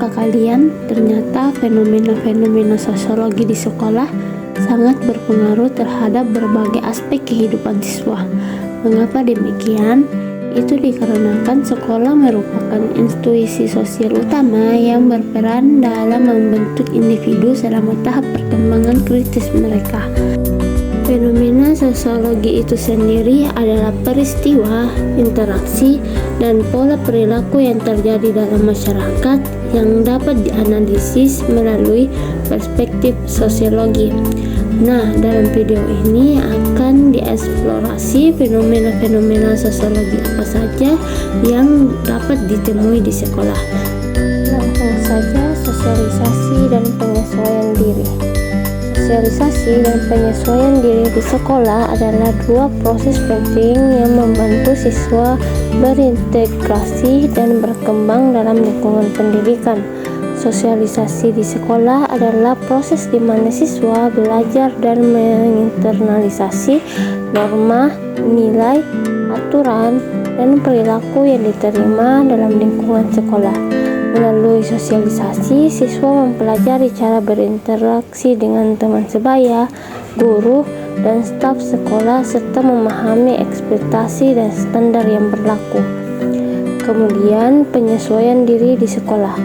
Tahukah kalian, ternyata fenomena-fenomena sosiologi di sekolah sangat berpengaruh terhadap berbagai aspek kehidupan siswa. Mengapa demikian? Itu dikarenakan sekolah merupakan institusi sosial utama yang berperan dalam membentuk individu selama tahap perkembangan kritis mereka. Fenomena sosiologi itu sendiri adalah peristiwa, interaksi, dan pola perilaku yang terjadi dalam masyarakat yang dapat dianalisis melalui perspektif sosiologi. Nah, dalam video ini akan dieksplorasi fenomena-fenomena sosiologi apa saja yang dapat ditemui di sekolah. Langsung saja, sosialisasi dan penyesuaian diri. Sosialisasi dan penyesuaian diri di sekolah adalah dua proses penting yang membantu siswa berintegrasi dan berkembang dalam lingkungan pendidikan. Sosialisasi di sekolah adalah proses di mana siswa belajar dan menginternalisasi norma, nilai, aturan, dan perilaku yang diterima dalam lingkungan sekolah. Melalui sosialisasi, siswa mempelajari cara berinteraksi dengan teman sebaya, guru, dan staf sekolah serta memahami ekspektasi dan standar yang berlaku. Kemudian, penyesuaian diri di sekolah.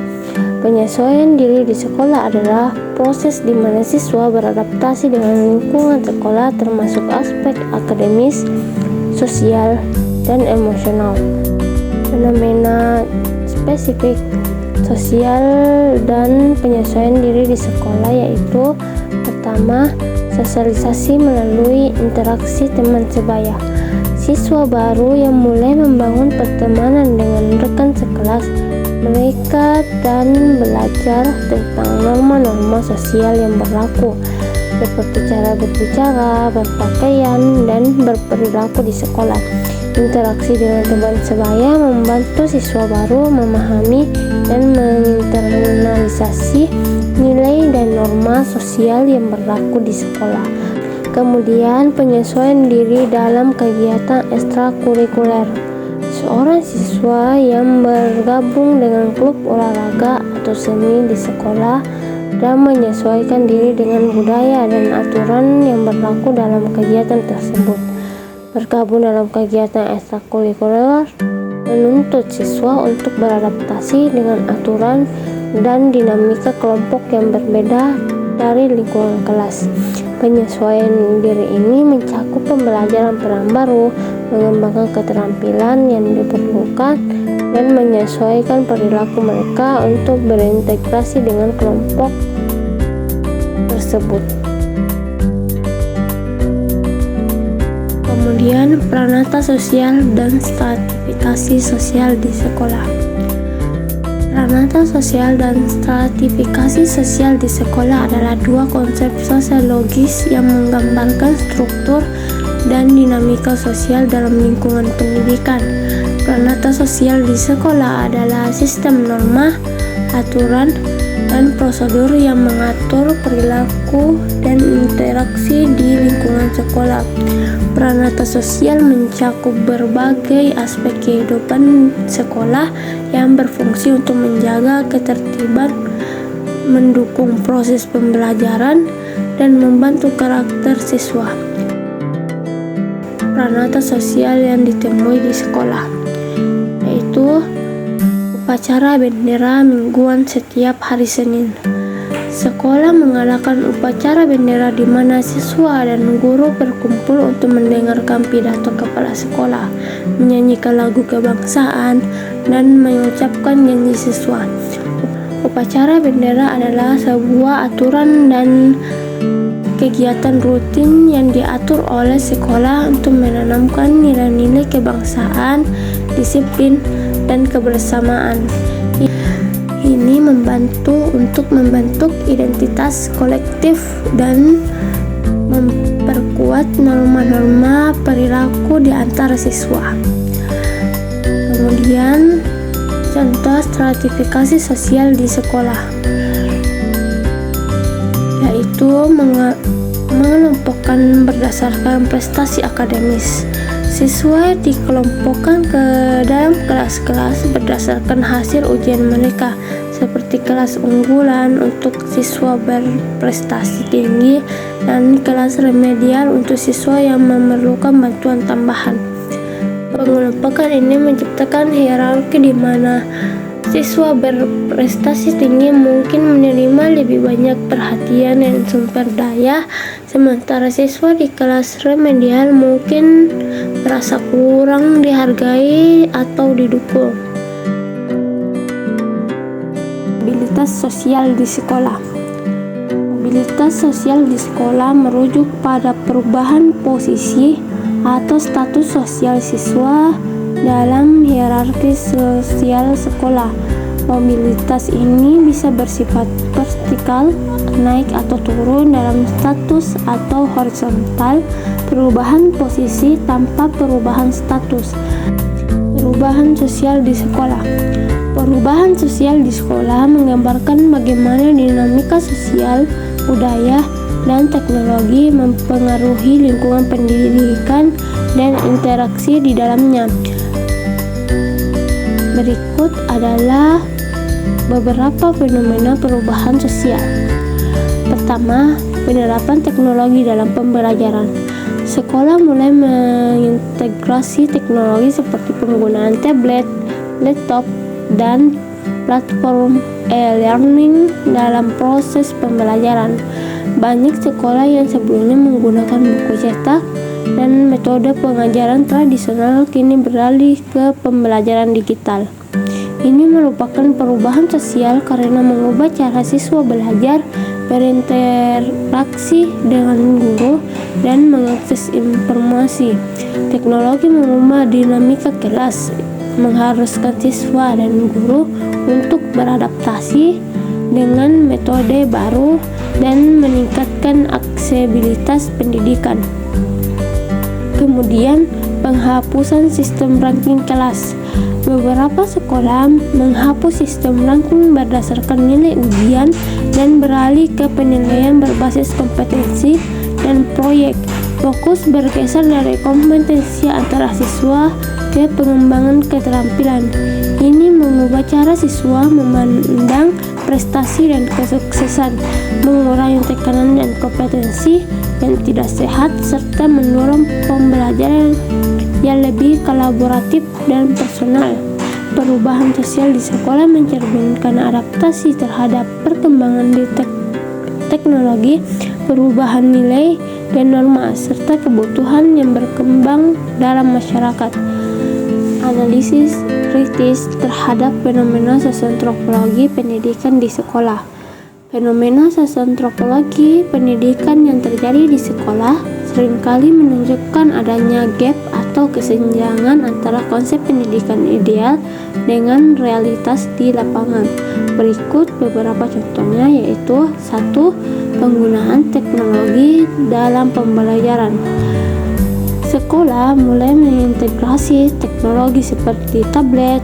Penyesuaian diri di sekolah adalah proses di mana siswa beradaptasi dengan lingkungan sekolah termasuk aspek akademis, sosial, dan emosional. Fenomena spesifik sosial dan penyesuaian diri di sekolah yaitu: pertama, sosialisasi melalui interaksi teman sebaya. Siswa baru yang mulai membangun pertemanan dengan rekan sekelas mereka dan belajar tentang norma-norma sosial yang berlaku, seperti cara berbicara, berpakaian, dan berperilaku di sekolah. Interaksi dengan teman sebaya membantu siswa baru memahami dan menginternalisasi nilai dan norma sosial yang berlaku di sekolah. Kemudian, penyesuaian diri dalam kegiatan ekstrakurikuler. Seorang siswa yang bergabung dengan klub olahraga atau seni di sekolah dan menyesuaikan diri dengan budaya dan aturan yang berlaku dalam kegiatan tersebut. Bergabung dalam kegiatan ekstrakurikuler menuntut siswa untuk beradaptasi dengan aturan dan dinamika kelompok yang berbeda dari lingkungan kelas. Penyesuaian diri ini mencakup pembelajaran peran baru, mengembangkan keterampilan yang diperlukan, dan menyesuaikan perilaku mereka untuk berintegrasi dengan kelompok tersebut. Kemudian, peranata sosial dan stratifikasi sosial di sekolah. Peranata sosial dan stratifikasi sosial di sekolah adalah dua konsep sosiologis yang menggambarkan struktur dan dinamika sosial dalam lingkungan pendidikan. Peranata sosial di sekolah adalah sistem norma, aturan, dan prosedur yang mengatur perilaku dan interaksi di lingkungan sekolah. Peranata sosial mencakup berbagai aspek kehidupan sekolah yang berfungsi untuk menjaga ketertiban, mendukung proses pembelajaran, dan membantu karakter siswa. Peranata sosial yang ditemui di sekolah yaitu upacara bendera mingguan setiap hari Senin. Sekolah mengadakan upacara bendera di mana siswa dan guru berkumpul untuk mendengarkan pidato kepala sekolah, menyanyikan lagu kebangsaan, dan mengucapkan janji siswa. Upacara bendera adalah sebuah aturan dan kegiatan rutin yang diatur oleh sekolah untuk menanamkan nilai-nilai kebangsaan, disiplin, dan kebersamaan. Ini membantu untuk membentuk identitas kolektif dan memperkuat norma-norma perilaku di antara siswa. Kemudian, contoh stratifikasi sosial di sekolah yaitu mengelompokkan berdasarkan prestasi akademis. Siswa dikelompokkan ke dalam kelas-kelas berdasarkan hasil ujian mereka. seperti kelas unggulan untuk siswa berprestasi tinggi dan kelas remedial untuk siswa yang memerlukan bantuan tambahan. Pengelompokan ini menciptakan hierarki di mana siswa berprestasi tinggi mungkin menerima lebih banyak perhatian dan sumber daya, sementara siswa di kelas remedial mungkin merasa kurang dihargai atau didukung. Mobilitas sosial di sekolah. Mobilitas sosial di sekolah merujuk pada perubahan posisi atau status sosial siswa dalam hierarki sosial sekolah. Mobilitas ini bisa bersifat vertikal, naik atau turun dalam status, atau horizontal, perubahan posisi tanpa perubahan status. Perubahan sosial di sekolah. Perubahan sosial di sekolah menggambarkan bagaimana dinamika sosial, budaya, dan teknologi mempengaruhi lingkungan pendidikan dan interaksi di dalamnya. Berikut adalah beberapa fenomena perubahan sosial. Pertama, penerapan teknologi dalam pembelajaran. Sekolah mulai mengintegrasi teknologi seperti penggunaan tablet, laptop, dan platform e-learning dalam proses pembelajaran. Banyak sekolah yang sebelumnya menggunakan buku cetak dan metode pengajaran tradisional kini beralih ke pembelajaran digital. Ini merupakan perubahan sosial karena mengubah cara siswa belajar, berinteraksi dengan guru, dan mengakses informasi. Teknologi mengubah dinamika kelas, mengharuskan siswa dan guru untuk beradaptasi dengan metode baru dan meningkatkan aksesibilitas pendidikan. Kemudian, penghapusan sistem ranking kelas. Beberapa sekolah menghapus sistem ranking berdasarkan nilai ujian dan beralih ke penilaian berbasis kompetensi dan proyek. Fokus bergeser dari kompetensi antara siswa ke pengembangan keterampilan. Ini mengubah cara siswa memandang prestasi dan kesuksesan, mengurangi tekanan dan kompetensi yang tidak sehat, serta mendorong pembelajaran yang lebih kolaboratif dan personal. Perubahan sosial di sekolah mencerminkan adaptasi terhadap perkembangan di teknologi, perubahan nilai dan norma, serta kebutuhan yang berkembang dalam masyarakat. Analisis kritis terhadap fenomena sosiantropologi pendidikan di sekolah. Fenomena sosiantropologi pendidikan yang terjadi di sekolah seringkali menunjukkan adanya gap atau kesenjangan antara konsep pendidikan ideal dengan realitas di lapangan. Berikut beberapa contohnya, yaitu 1. Penggunaan teknologi dalam pembelajaran. Sekolah mulai mengintegrasi teknologi seperti tablet,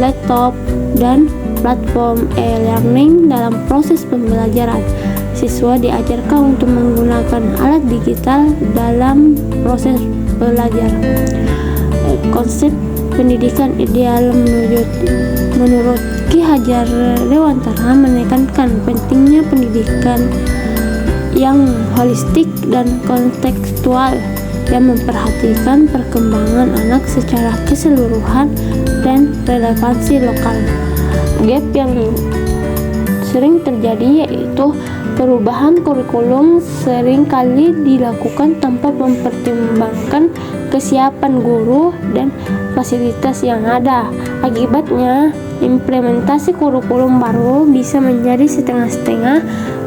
laptop, dan platform e-learning dalam proses pembelajaran. Siswa diajarkan untuk menggunakan alat digital dalam proses belajar. Konsep pendidikan ideal menurut Ki Hajar Dewantara menekankan pentingnya pendidikan yang holistik dan kontekstual yang memperhatikan perkembangan anak secara keseluruhan dan relevansi lokal. Gap yang sering terjadi yaitu perubahan kurikulum sering kali dilakukan tanpa mempertimbangkan kesiapan guru dan fasilitas yang ada. Akibatnya, implementasi kurikulum baru bisa menjadi setengah-setengah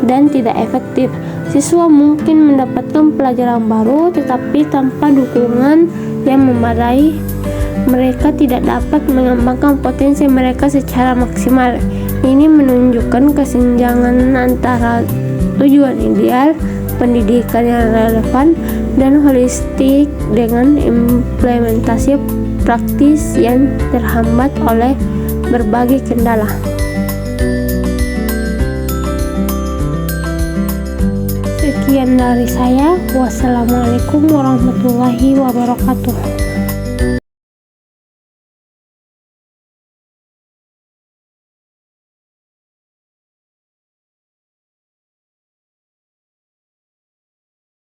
dan tidak efektif. Siswa mungkin mendapatkan pelajaran baru tetapi tanpa dukungan yang memadai. Mereka tidak dapat mengembangkan potensi mereka secara maksimal. Ini menunjukkan kesenjangan antara tujuan ideal, pendidikan yang relevan, dan holistik dengan implementasi praktis yang terhambat oleh berbagai kendala. Sekian dari saya. Wassalamualaikum warahmatullahi wabarakatuh.